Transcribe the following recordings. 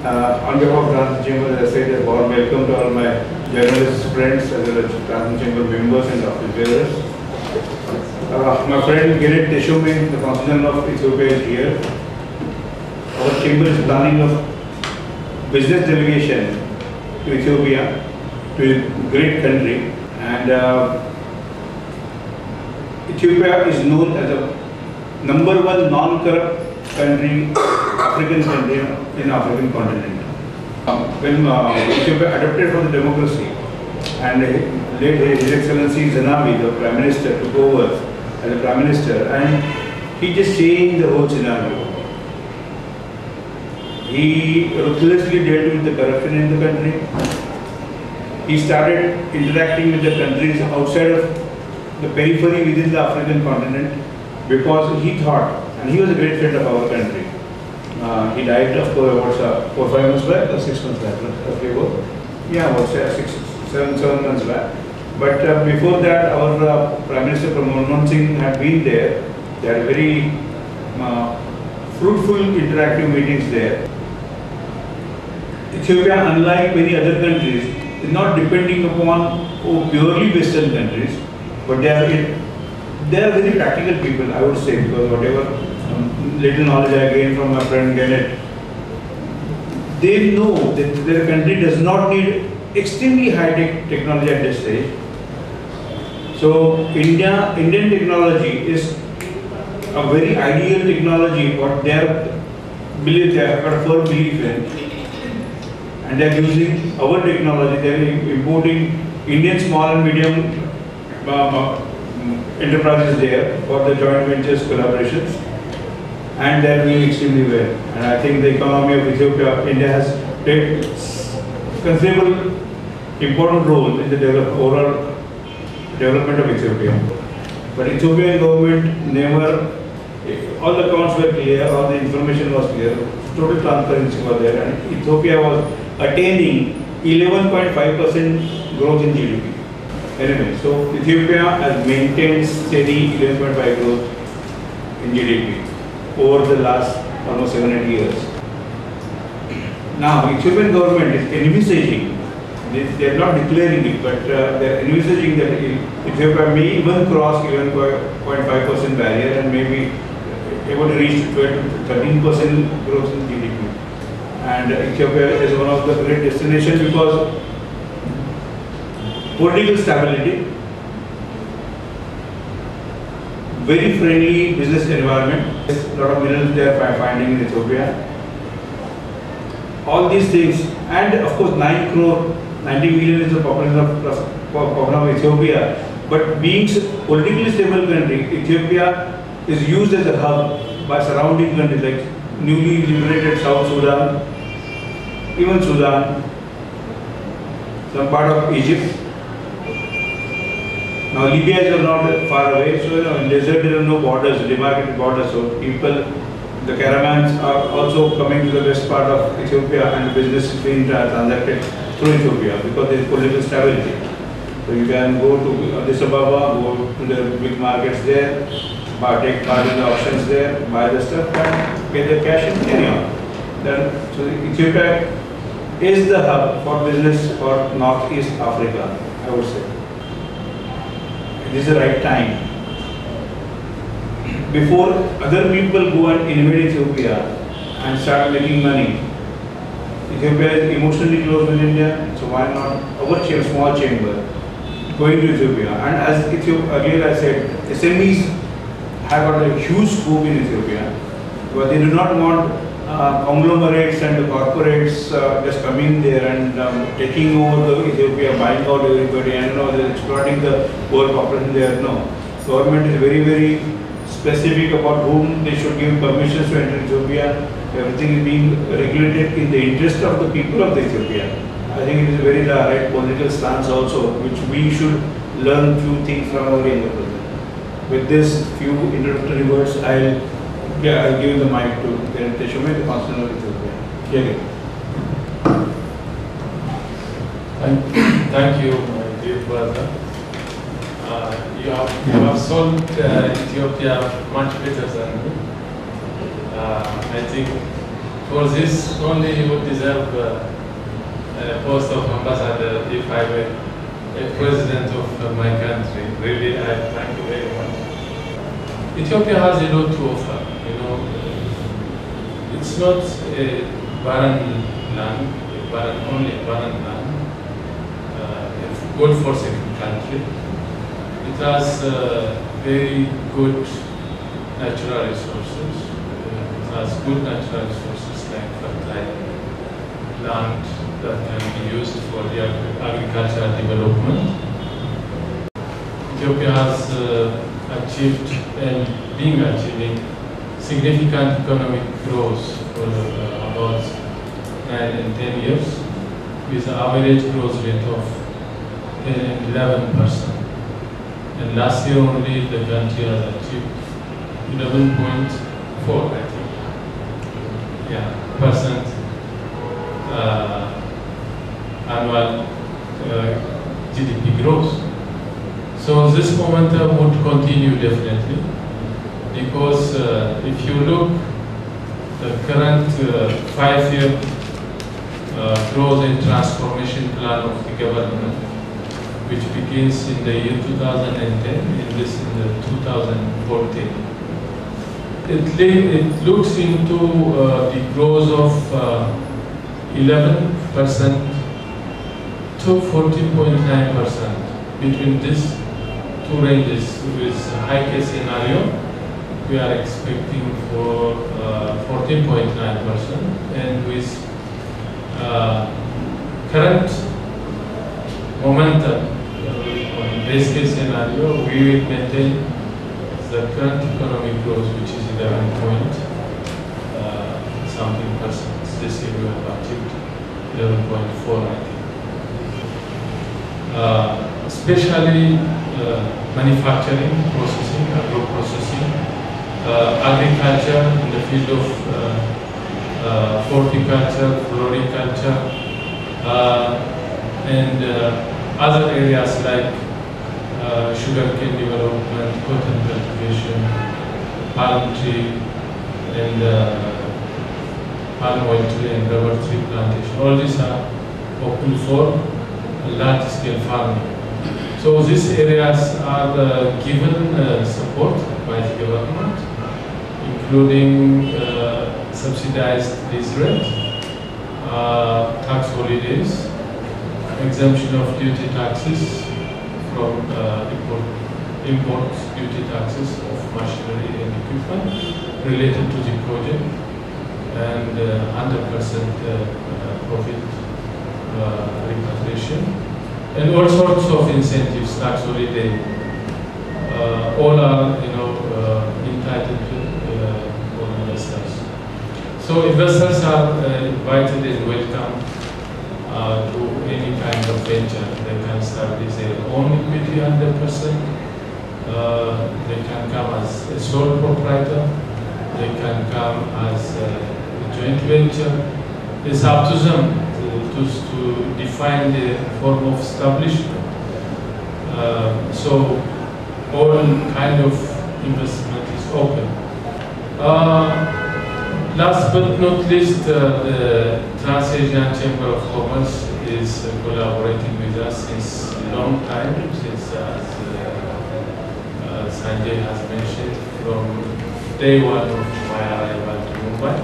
On behalf of Transit Chamber, as I said, a warm welcome to all my journalist friends as well as Transit Chamber members and office bearers. My friend Gerrit Teshome, the Consul of Ethiopia, is here. Our chamber is planning a business delegation to Ethiopia, to a great country, and Ethiopia is known as the #1 non-corrupt country, African country in African continent. When Ethiopia adopted for the democracy and His Excellency Zenawi, the Prime Minister, took over as the Prime Minister, and he just changed the whole scenario. He ruthlessly dealt with the corruption in the country. He started interacting with the countries outside of the periphery within the African continent because he thought, and he was a great friend of our country. He died, of course, about 4-5 months back or 6 months back, roughly about, yeah, about 7 months back. But before that, our Prime Minister Manmohan Singh had been there. They had very fruitful interactive meetings there. Ethiopia, unlike many other countries, is not depending upon purely Western countries, but they are very practical people, I would say, because whatever little knowledge I gained from my friend Gerrit, they know that their country does not need extremely high-tech technology at this stage. So Indian technology is a very ideal technology, what they have got a firm belief in, and they are using our technology. They are importing Indian small and medium enterprises there for the joint ventures collaborations, and they are doing extremely well. And I think the economy of Ethiopia, India has played considerable important role in the overall development of Ethiopia. But Ethiopian government never, all the accounts were clear, all the information was clear, total transparency was there, and Ethiopia was attaining 11.5% growth in GDP. Anyway, so Ethiopia has maintained steady 11.5 growth in GDP over the last almost 7-8 years. Now, Ethiopian government is envisaging, they are not declaring it, but they are envisaging that Ethiopia may even cross 11.5% barrier and maybe able to reach 12 to 13% growth in GDP. And Ethiopia is one of the great destinations because political stability, very friendly business environment, a lot of minerals they are finding in Ethiopia. All these things, and of course 90 million is the population of Ethiopia, but being a politically stable country, Ethiopia is used as a hub by surrounding countries like newly liberated South Sudan, even Sudan, some part of Egypt. Now Libya is not far away, so in desert there are no borders, demarcated borders, so people, the caravans are also coming to the west part of Ethiopia, and the business is being transacted through Ethiopia because there is political stability. So you can go to Addis Ababa, go to the big markets there, take part in the auctions there, buy the stuff and pay the cash and carry on. Then, so Ethiopia is the hub for business for Northeast Africa, I would say. This is the right time. Before other people go and invade Ethiopia and start making money, Ethiopia is emotionally close with India, so why not our small chamber going to Ethiopia? And as earlier I said, SMEs have got a huge scope in Ethiopia, but they do not want conglomerates and the corporates just coming there and taking over the Ethiopia, buying out everybody, and they're exploiting the poor population there. No, government is very, very specific about whom they should give permissions to enter Ethiopia. Everything is being regulated in the interest of the people of Ethiopia. I think it is a very right political stance also, which we should learn few things from our younger president. With this few introductory words, I'll give the mic to Gerrit Teshome, the Consul of Ethiopia. Gerrit. Thank you, my dear brother. You have sold Ethiopia much better than me. I think For this, only you would deserve a post of ambassador if I were a president of my country. Really, I thank you very much. Ethiopia has a lot to offer. You know, it's not a barren land, only a barren land. A good for second country. It has very good natural resources. It has good natural resources like fertile land that can be used for the agricultural development. Ethiopia has achieved and been achieving significant economic growth for about 9 and 10 years, with an average growth rate of 10 and 11%. And last year only the country has achieved 11.4, I think. Yeah, percent annual GDP growth. So this momentum would continue definitely, because if you look the current 5-year growth and transformation plan of the government, which begins in the year 2010 and this in the 2014. It looks into the growth of 11% to 14.9%. Between these two ranges, with high case scenario, we are expecting for 14.9%, and with current momentum, on base case scenario, we will maintain the current economic growth, which is 11 point something percent. This year we have achieved 11.4, I think. Especially manufacturing, processing, agro-processing, agriculture in the field of horticulture, floriculture, and other areas like sugarcane development, cotton cultivation, palm tree, and palm oil tree and rubber tree plantation. All these are open for large-scale farming. So these areas are given support by the government, including subsidized lease rate, tax holidays, exemption of duty taxes from import duty taxes of machinery and equipment related to the project, and 100% profit repatriation, and all sorts of incentives, tax holiday. All are, entitled for investors. So investors are invited and welcome to any kind of venture. They can start with their own equity 100%. They can come as a sole proprietor. They can come as a joint venture. It's up to them to define the form of establishment. So all kind of investment is open. Last but not least, the Trans-Asian Chamber of Commerce is collaborating with us since a long time, since Sanjay has mentioned, from day one of my arrival to Mumbai.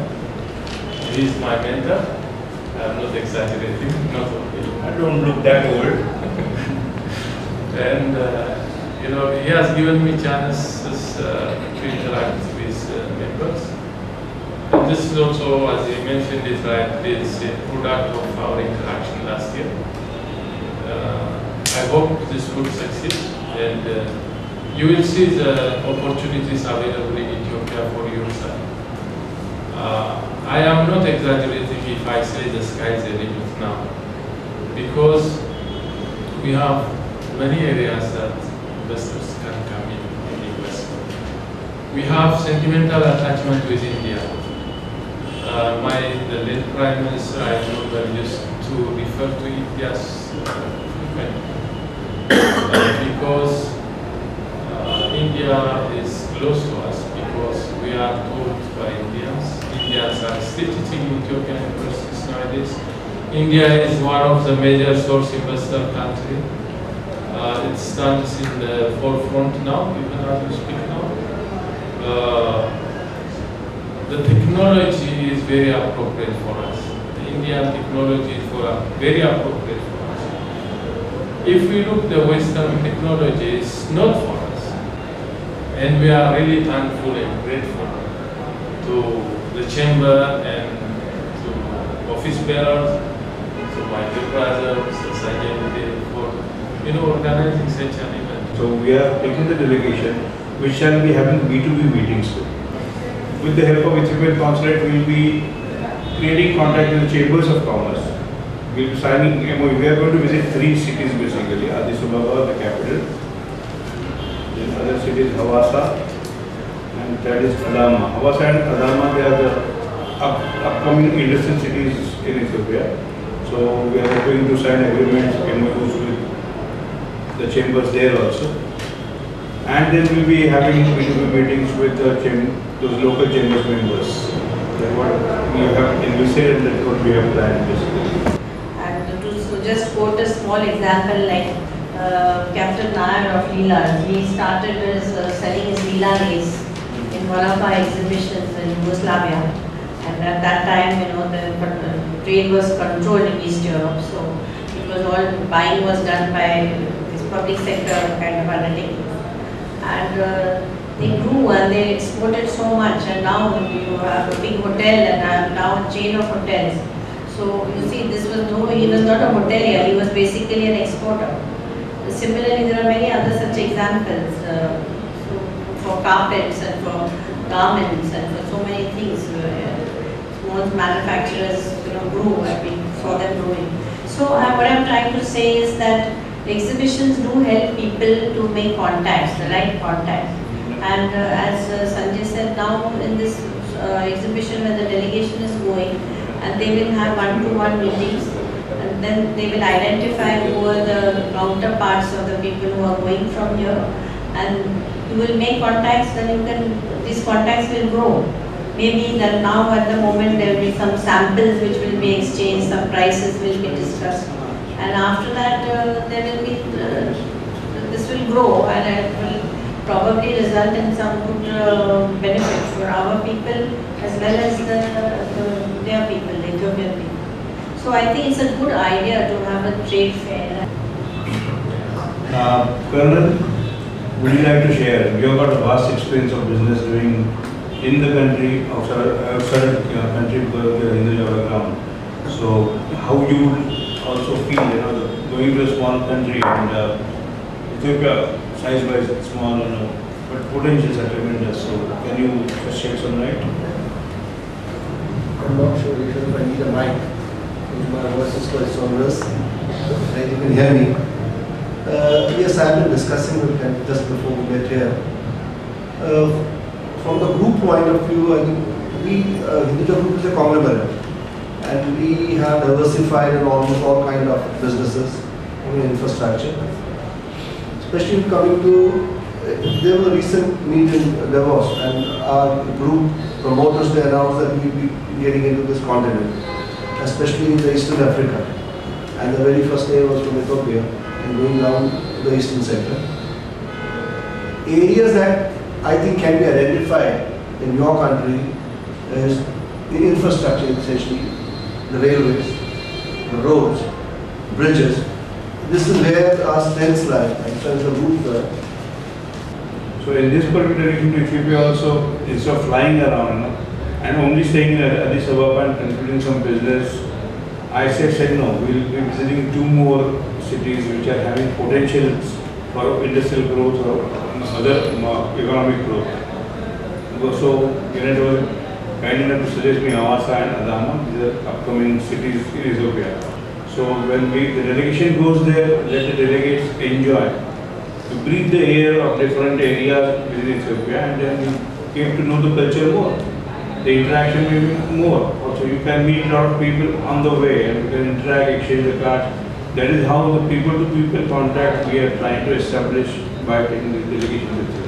He is my mentor. I'm not exaggerating, not okay. I don't look that old. And he has given me chances to interact with members. And this is also, as he mentioned it right, is a product of our interaction last year. I hope this will succeed, and you will see the opportunities available in Ethiopia for yourself. I am not exaggerating if I say the sky is the limit now, because we have many areas that investors can come in and invest. We have sentimental attachment with India. The late Prime Minister, I remember, used to refer to India frequently because India is close to us, because we are told by Indians are still teaching in Ethiopian universities nowadays. India is one of the major source investor country. It stands in the forefront now, even as we speak now. The technology is very appropriate for us. The Indian technology is very appropriate for us. If we look the Western technology, it's not for us. And we are really thankful and grateful to the chamber and to office bearers, to my dear brother, Mr. Sanjay Mudin, for organizing such an event. So we are taking the delegation, which shall be having B2B meetings. With the help of Ethiopian Consulate, we will be creating contact with the chambers of commerce. We will be signing MOU. We are going to visit 3 cities basically: Addis Ababa, the capital, then other cities Hawassa, and that is Adama. Hawassa and Adama, they are the upcoming industrial cities in Ethiopia. So we are hoping to sign agreements, MOUs with the chambers there also. And then we will be having B2B meetings with those local chambers members. That's what we have envisaged and that's what we have planned basically. And to just quote a small example, like Captain Nair of Leela, he started selling his Leela lace in one of our exhibitions in Yugoslavia. And at that time, the trade was controlled in East Europe. So it was all, buying was done by this public sector kind of undertaking. And they grew and they exported so much, and now you have a big hotel and now a chain of hotels. So you see, he was not a hotelier, he was basically an exporter. Similarly, there are many other such examples for carpets and for garments and for so many things. Small manufacturers grew and we saw them growing. So what I'm trying to say is that exhibitions do help people to make contacts, the right contacts. And as Sanjay said, now in this exhibition where the delegation is going, and they will have one-to-one meetings, and then they will identify who are the counterparts of the people who are going from here, and you will make contacts, then these contacts will grow. Maybe that now at the moment there will be some samples which will be exchanged, some prices will be discussed. And after that, there will be, this will grow and it will probably result in some good benefit for our people as well as their people, the Ethiopian people. So I think it's a good idea to have a trade fair. Colonel, would you like to share? You have got a vast experience of business doing in the country, outside the country because you are in the ground. So how you also feel, going to a small country and Ethiopia, size-wise it's small, but potentials are tremendous. So can you just shed some light? I'm not sure if I need a mic. My voice is quite sonorous. Right, you can hear me. Yes, I have been discussing with them just before we met here. From the group point of view, I think Hinduja Group is a conglomerate. And we have diversified in almost all kind of businesses in infrastructure. Especially coming to, there was a recent meet in Davos and our group promoters, they announced that we will be getting into this continent, especially in the Eastern Africa. And the very first day was from Ethiopia and going down the eastern sector. Areas that I think can be identified in your country is the infrastructure, essentially the railways, the roads, bridges. This is where our strengths lie, and so it's a route. So in this particular region, Ethiopia also, instead of flying around and only staying in Addis Ababa and concluding some business, I said no, we will be visiting 2 more cities which are having potentials for industrial growth or other economic growth. So Janet was kind enough to suggest me Hawassa and Adama, these are upcoming cities in Ethiopia. So when the delegation goes there, let the delegates enjoy, to breathe the air of different areas within Ethiopia, and then you get to know the culture more. The interaction will be more. Also you can meet a lot of people on the way and you can interact, exchange the cards. That is how the people-to-people contact we are trying to establish by taking the delegation with you.